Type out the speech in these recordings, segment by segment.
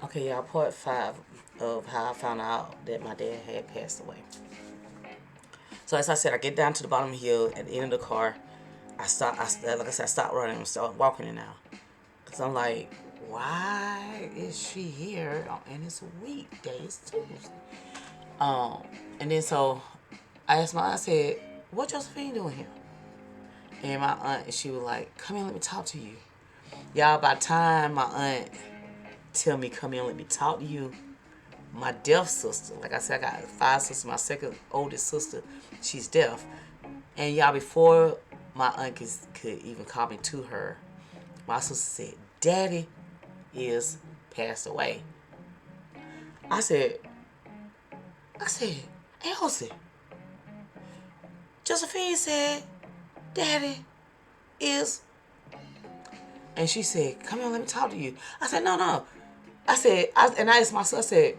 Okay, y'all, part 5 of how I found out that my dad had passed away. So as I said, I get down to the bottom of the hill at the end of the car. Like I said, I stop running and start walking it now. Because I'm like, why is she here? And it's a weekday, it's Tuesday. Um, and then so I asked I said, what Josephine doing here? And my aunt, she was like, come here, let me talk to you. Y'all, by the time my aunt tell me, come here, let me talk to you, my deaf sister, like I said, I got 5 sisters. My second oldest sister, she's deaf. And y'all, before my aunt could even call me to her, my sister said, Daddy is passed away. I said, Elsie, Josephine said, Daddy is. And she said, come here, let me talk to you. I said, no, no. And I asked my sister, I said,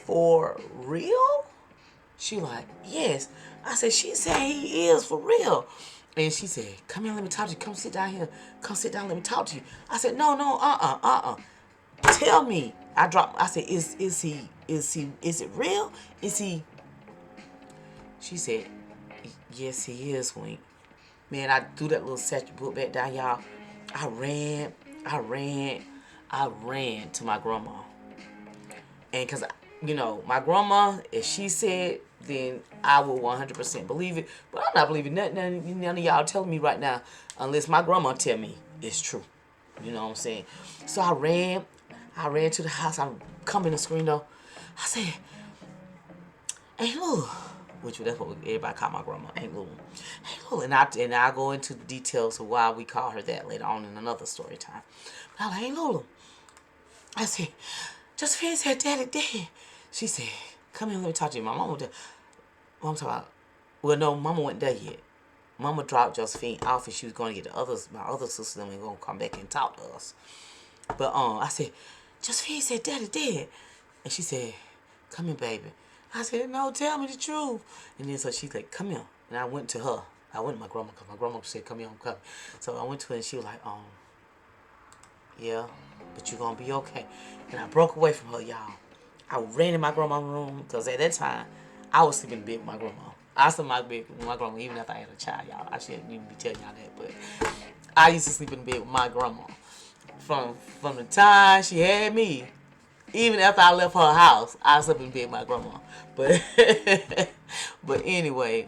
for real? She like, yes. I said, she said he is for real. And she said, come here, let me talk to you. Come sit down here. Come sit down, let me talk to you. I said, no, no, tell me. I said, is it real? Is he? She said, yes, he is, Wink. Man, I threw that little satchel book back down, y'all. I ran, I ran, I ran to my grandma. And because, my grandma, if she said, then I will 100% believe it. But I'm not believing none of y'all telling me right now, unless my grandma tell me it's true. You know what I'm saying? So I ran to the house. I'm coming to the screen door. I said, Aunt Lulu, which that's what everybody call my grandma, Aunt Lulu. Aunt Lulu, and I go into the details of why we call her that later on in another story time. But I was like, Aunt Lulu, I said, Josephine said Daddy dead. She said, come here, let me talk to you. My mama, Mama talking about, well, no, Mama wasn't there yet. Mama dropped Josephine off and she was going to get my other sister and going to come back and talk to us. But I said, Josephine said Daddy dead. And she said, come here, baby. I said, no, tell me the truth. And then so she's like, come here. And I went to her. I went to my grandma because my grandma said, come here, I'm coming. So I went to her and she was like, yeah, but you're going to be okay. And I broke away from her, y'all. I ran in my grandma's room because at that time, I was sleeping in bed with my grandma. I slept in my bed with my grandma even after I had a child, y'all. I shouldn't even be telling y'all that, but I used to sleep in bed with my grandma. From the time she had me, even after I left her house, I slept in bed with my grandma. But but anyway,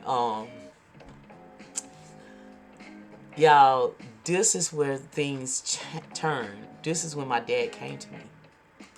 y'all, this is where things turn. This is when my dad came to me.